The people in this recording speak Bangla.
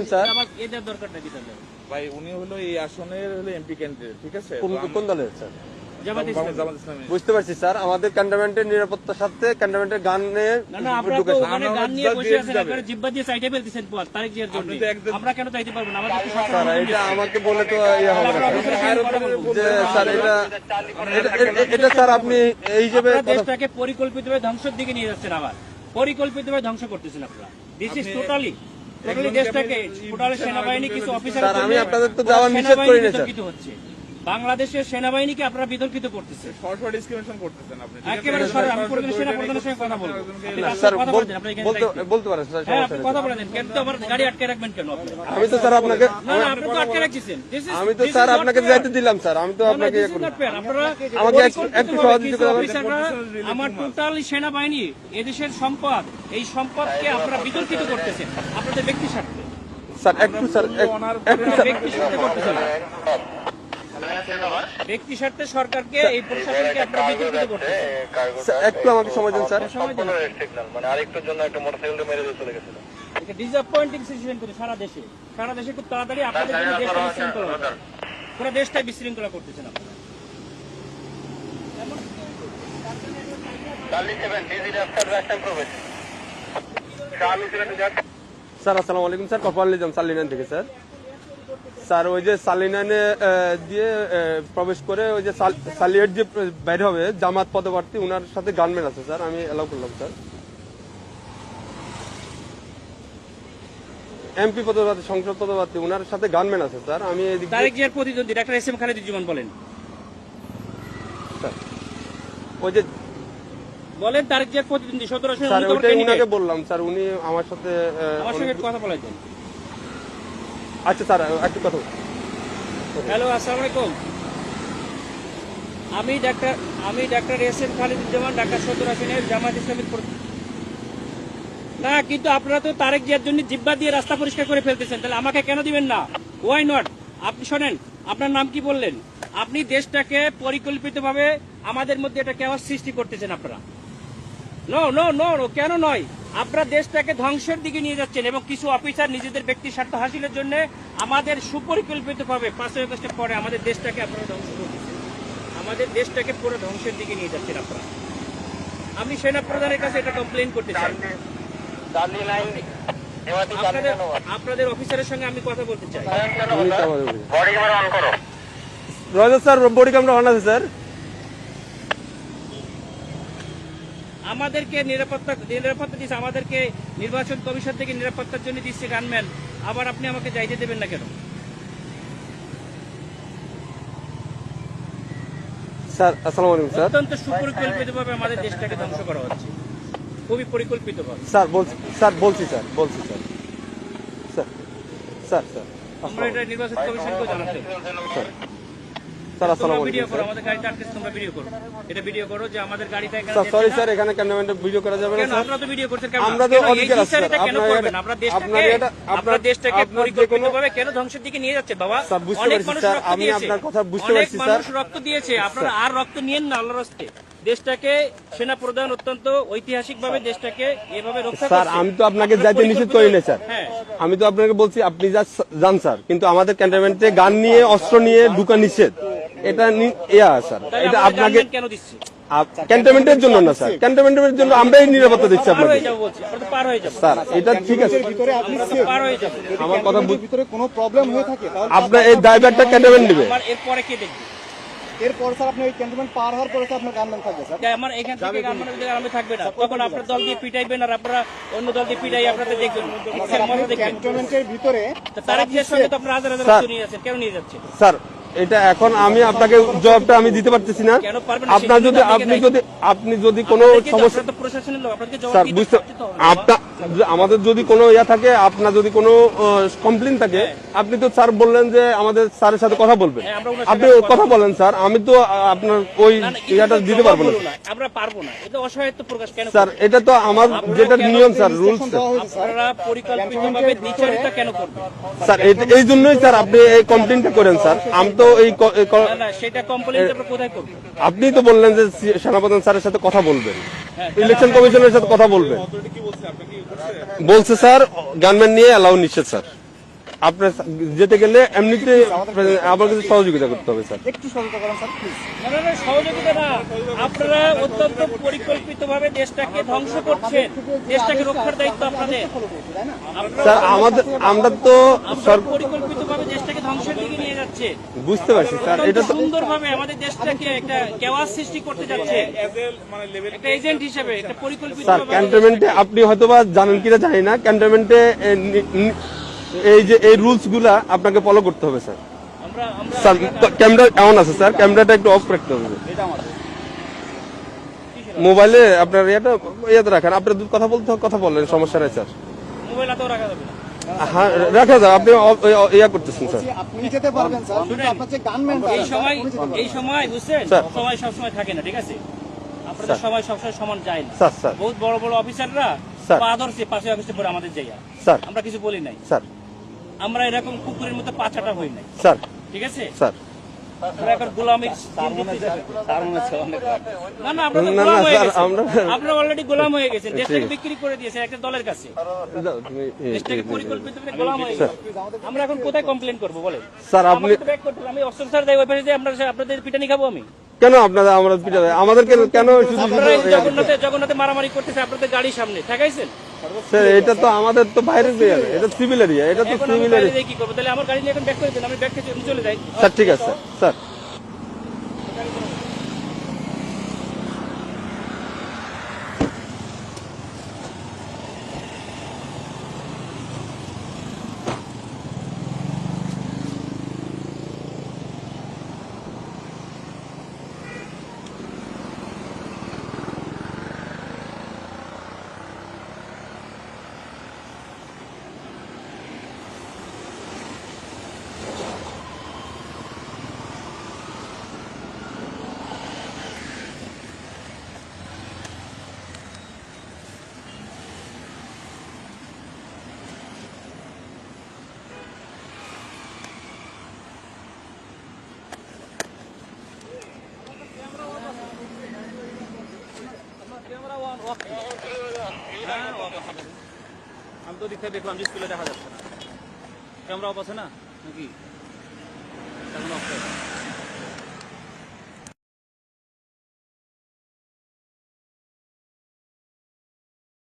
স্যার আবার এদের দরকারটা কি তাহলে? ভাই উনি হলো এই আসনের হলো এমপি ক্যান্ডিডেট, ঠিক আছে? কোন দলের স্যার? জামাত ইসলামী। জামাত ইসলামী। বুঝতে পারছি স্যার, আমাদের ক্যান্টনমেন্টের নিরাপত্তার সাথে ক্যান্টনমেন্টের গানে না না, আপনারা তো ওখানে গান নিয়ে বসে আছেন, আপনারা জিব্বা দিয়ে সাইডে ফেলতেছেন পথ তারেক জিয়ার জন্য। আপনি তো একদম- আমরা কেন চাইতে পারবো না? আমাদের তো স্যার সরকার এটা আমাকে বলে তো ইয়ে হবে না আমরা অফিসের সঙ্গে কথা বলবো। যে স্যার এটা স্যার আপনি এই হিসেবে আপনারা দেশটাকে পরিকল্পিতভাবে ধ্বংসের দিকে নিয়ে যাচ্ছেন, আবার পরিকল্পিতভাবে ধ্বংস করতেছেন আপনারা। দিস ইজ টোটালি দেশটাকে টোটালি সেনাবাহিনী কিছু অফিসার স্যার আমি আপনাদের তো যাওয়ার নিষেধ করি না স্যার। হচ্ছে বাংলাদেশের সেনাবাহিনীকে আপনারা বিতর্কিত করতেছে সরাসরি ডিসক্রিমিনেশন করতেছেন আপনি, ঠিক আছে? একেবারে সরাসরি। আমি পুরো সেনা প্রধানের সঙ্গে কথা বলবো। আপনি স্যার কথা বলেন, আপনি এখানে দায়িত্বে। বলতে পারেন স্যার, হ্যাঁ, সমস্যা আপনি নেই। কথা বলেন। কেন তো আমার গাড়ি আটকে রাখবেন কেন আপনি? আমি তো স্যার আপনাকে না না, আপনি তো আটকে রাখছেন। আমি তো স্যার আপনাকে যাইতে দিলাম স্যার, আমি তো আপনাকে ইয়ে করি। আমাকে একটু সহযোগিতা করবেন। আমার টোটালি সেনাবাহিনী এদেশের সম্পদ, এই সম্পদকে আপনারা বিতর্কিত করতেছেন আপনাদের ব্যক্তি স্বার্থে। স্যার একটু স্যার একটু স্যার ব্যক্তি স্বার্থে করতেছেন, ব্যক্তি স্বার্থে সরকারকে এই প্রশাসনকে আপনারা বিতর্কিত করতেছেন। একটু আমাকে সময় দিন স্যার। সময় দিন। মানে আরেকটার জন্য একটা মোটরসাইকেল মেরে দিয়ে চলে গেছিল। এটা ডিসঅ্যাপয়েন্টিং সিচুয়েশন করে সারা দেশে খুব তাড়াতাড়ি আপনাদের জন্য দেশটা বিশৃঙ্খলা হবে। পুরো দেশটাই বিশৃঙ্খলা করতেছেন আপনারা। স্যার আসসালামু আলাইকুম স্যার, কপাল নিজাম সালিনান থেকে স্যার। স্যার ওই যে সালিনানে দিয়ে প্রবেশ করে ওই যে সালিয়েট যে বাইরে হবে জামাত পদপ্রার্থী, ওনার সাথে গানম্যান আছে স্যার, আমি এলাও করলাম স্যার। এমপি পদপ্রার্থী, সংসদ পদপ্রার্থী, ওনার সাথে গানম্যান আছে স্যার। আমি এদিক দিয়ে- তারেক জিয়ার প্রতিদ্বন্দ্বী ডাক্তার এস এম খালেদুজ্জামান বলেন স্যার ওই যে বলেন তারেক জিয়ার প্রতিদ্বন্দ্বী 17 আসনের স্যার অন্যতম ওইটাই উনাকে candidate। বললাম স্যার, উনি আমার সাথে আমার সঙ্গে একটু কথা বলাই দেন। আচ্ছা স্যার একটু কথা বলুন। হ্যালো, আসসালামু আলাইকুম। আমি doctor S M Khaleduzzaman, Dhaka 17 আসনের জামাত ইসলামীর না, কিন্তু আপনারা তো তারেক জিয়ার জন্য জিব্বা দিয়ে রাস্তা পরিষ্কার করে ফেলতেছেন, তাহলে আমাকে কেন দিবেন না? Why not? আপনি শোনেন, আপনার নাম কি বললেন? আপনি দেশটাকে পরিকল্পিতভাবে আমাদের মধ্যে এটা কেওয়াস সৃষ্টি করতেছেন আপনারা। নো নো নো নো, কেন নয়? আপনারা দেশটাকে ধ্বংসের দিকে নিয়ে যাচ্ছেন এবং কিছু অফিসার নিজেদের ব্যক্তি স্বার্থ হাসিলের জন্য আমাদের সুপরিকল্পিতভাবে 5 আগস্টের পরে আমাদের দেশটাকে আপনারা ধ্বংস করতেছেন, আমাদের দেশটাকে পুরো ধ্বংসের দিকে নিয়ে যাচ্ছেন আপনারা। আমি সেনা প্রধানের কাছে এটা কমপ্লেন করতে চাই। আপনাদের অফিসারের সঙ্গে আমি কথা বলতে চাই। রয়েছে স্যার, বডি ক্যামেরা অন আছে স্যার। আমাদেরকে নিরাপত্তা দিচ্ছে, আমাদেরকে নির্বাচন কমিশন থেকে নিরাপত্তার জন্য দিচ্ছে গানম্যান, আবার আপনি আমাকে যাইতে দেবেন না কেন? স্যার আসসালামু আলাইকুম স্যার। অত্যন্ত সুপরিকল্পিতভাবে আমাদের দেশটাকে ধ্বংস করা হচ্ছে, খুবই পরিকল্পিতভাবে। স্যার বলছি স্যার স্যার স্যার স্যার আমরা এটা নির্বাচন কমিশনকেও জানাতে স্যার আসসালামু তোমরা ভিডিও আলাইকুম করো, আমাদের গাড়িটা আটকে তোমরা ভিডিও করো, এটা ভিডিও করো যে আমাদের গাড়িটা এখানে স্যার। সরি যেতে না। স্যার, এখানে ক্যামেরাম্যান ভিডিও করা যাবে না কেন স্যার। আপনারা তো ভিডিও করছেন কেন? আমরা তো কেন এই অধিকার আছে জিনিসটা স্যার। কেন আপনার করবেন? এটা- আপনারা আপনার এটা আপনারা দেশটাকে আপনার যে কোনো- পরিকল্পিতভাবে কেন ধ্বংসের দিকে নিয়ে যাচ্ছে বাবা? স্যার, বুঝতে অনেক পারছি মানুষ স্যার, রক্ত আমি দিয়েছে, আপনার কথা বুঝতে অনেক পারছি মানুষ স্যার। রক্ত দিয়েছে, আপনারা আর রক্ত নিয়েন না আল্লাহর রাস্তে। দেশটাকে সেনা প্রধান অত্যন্ত ঐতিহাসিকভাবে দেশটাকে এভাবে রক্ষা স্যার করছে। আমি তো আপনাকে আপনারা যাইতে নিষেধ করি না স্যার। হ্যাঁ, আমি তো আপনাকে বলছি আপনি যান স্যার, কিন্তু আমাদের ক্যান্টনমেন্টে গান নিয়ে অস্ত্র নিয়ে ঢুকা নিষেধ, এটা স্যার। তাহলে এটা আমরা আপনাকে গানম্যান কেন দিচ্ছি? ক্যান্টনমেন্টের জন্য না স্যার, ক্যান্টনমেন্টের জন্য আমরাই নিরাপত্তা দিচ্ছি পার আপনাকে হয়ে যাবো বলছি, আমরা তো পার হয়ে যাবো, স্যার। এটা ঠিক আছে, আমরা তো পার হয়ে যাবো। আমার কথা ভিতরে কোনো প্রবলেম হয়ে থাকে তাহলে আপনার এই ড্রাইভারটা ক্যান্টনমেন্ট নেবে। আমার এরপরে কে দেখবে? এরপর স্যার আপনি ওই ক্যান্টনমেন্ট পার হওয়ার পরে আপনার গানম্যান থাকবে স্যার। যে আমার এখান থেকে আমি থাকবে না, তখন আপনার দল দিয়ে পিটাইবেন আর আপনারা অন্য দল দিয়ে পিটাই আপনাদের দেখবেন, স্যার আপনি মজা দেখবেন। ক্যান্টনমেন্টের ভিতরে তারেক জিয়ার সঙ্গে তো আপনারা হাজার হাজার স্যার। রক্ত নিয়ে যাচ্ছেন, কেন নিয়ে যাচ্ছেন? স্যার এটা এখন আমি আপনাকে জবাবটা আমি দিতে পারতেছি না। কেন পারবেন না? আপনার যদি সেটা তো আপনি যদি কোনো আপনাদেরকে তো- সমস্যা, আপনারা তো প্রশাসনের লোক, আপনাদেরকে জবাব স্যার দিতে বুঝতে তো হবে, বাবা। আপনার আমাদের যদি কোনো ইয়া থাকে, আপনার যদি কোনো কমপ্লেন থাকে, আপনি তো স্যার বললেন যে আমাদের স্যারের সাথে কথা বলবেন, হ্যাঁ, আমরা ওনার আপনি সাথে কথা বলেন স্যার। আমি তো আপনার ওই না, না, ইয়াটা এটা দিতে জবাব পারবো না বলো না, আমরা পারবো না, এটা অসহায়ত্ব প্রকাশ কেন স্যার। করবেন? এটা তো আমার যেটা কেন নিয়ম স্যার, রুলস দেওয়া হয়েছে স্যার। আপনারা পরিকল্পিতভাবে দ্বিচারিতা কেন করবেন? স্যার। এই জন্যই স্যার আপনি এই কমপ্লেনটা করেন স্যার। আমি তো না না, সেটা কমপ্লেইন আমরা কোথায় করবো? আপনি তো বললেন যে সেনাপ্রধান স্যারের সাথে কথা বলবেন, হ্যাঁ, ইলেকশন কমিশনের সাথে কথা বলবেন। বলছে স্যার গানম্যান নিয়ে অ্যালাউ নিচ্ছে স্যার। আপনার যেতে গেলে এমনিতে আমার কাছে সহযোগিতা করতে হবে স্যার। একটু সতর্ক করেন স্যার প্লিজ। না, সহযোগিতা না, আপনারা অত্যন্ত পরিকল্পিতভাবে দেশটাকে ধ্বংস করছেন, দেশটাকে রক্ষার দায়িত্ব আপনাদের। তাই না? স্যার আমরা তো পরিকল্পিতভাবে দেশটাকে ধ্বংসের দিকে নিয়ে যাচ্ছে, বুঝতে পারছি স্যার, এটা তো সুন্দরভাবে আমাদের দেশটাকে একটা কেওয়াস সৃষ্টি করতে যাচ্ছে, মানে লেভেল একটা এজেন্ট হিসেবে একটা পরিকল্পিত স্যার ক্যান্টনমেন্টে আপনি হয়তোবা জানেন কিনা জানি না, ক্যান্টনমেন্টে এই যে এই রুলস গুলা আপনাকে ফলো করতে হবে স্যার। আমরা স্যার ক্যামেরা এমন আছে স্যার, ক্যামেরাটা একটু অফ রাখতে হবে। মোবাইলে আপনার ইয়াতে রাখেন, আপনার কথা বলতে কথা বললেন, সমস্যা নাই স্যার। মোবাইল হাতেও রাখা যাবে না। হ্যাঁ রাখা যায়, আপনি ইয়া করতেছেন স্যার। আপনি যেতে পারবেন স্যার, কিন্তু আপনার যে গানম্যান এই সময় বুঝছেন, স্যার। সময় সবসময় থাকে না, ঠিক আছে? আপনাদের সময় সবসময় সমান যায় না। স্যার স্যার বহুত বড় বড় অফিসাররা স্যার। পা ধরছে পাশে অফিসে পরে আমাদের জায়গা, স্যার আমরা কিছু বলি নাই। স্যার আমরা এরকম কুকুরের মতো পাচাটা হই নাই, স্যার ঠিক আছে? স্যার আমরা এখন গোলামির না না, আমরা তো না, গোলাম না, হয়ে স্যার, গেছি। আমরা- আপনারা অলরেডি গোলাম হয়ে গেছেন, দেশটাকে ঠিক। বিক্রি করে দিয়েছে একটা দলের কাছে, তুমি- দেশটাকে পরিকল্পিতভাবে গোলাম হয়ে গেছে। আমরা এখন কোথায় কমপ্লেন করবো বলেন? স্যার আপনি আমাকে তো ব্যাক করতে হবে, আমি অস্ত্র স্যার দেয় ওই পাশে যে আপনাদের পিটানি খাবো আমি? কেন আপনারা আমরা পিটাবে আমাদেরকে কেন শুধু আপনারা এই শুধু জগন্নাথে মারামারি করতেছে আপনাদের গাড়ির সামনে ঠেকাইছেন। স্যার এটা তো আমাদের তো বাইরের এরিয়া, এটা সিভিল এরিয়া, এটা তো এখন আমি সিভিল বাইরে এরিয়া। দিয়ে কি করবো? তাহলে আমার গাড়ি নিয়ে এখন ব্যাক করে দেন, আমি ব্যাক থেকে চলে যাই। স্যার ঠিক আছে স্যার। স্যার আমি তো দিকে দেখলাম যে স্কুলে দেখা যাচ্ছে না, ক্যামেরা অফ আছে না নাকি? এখন অফ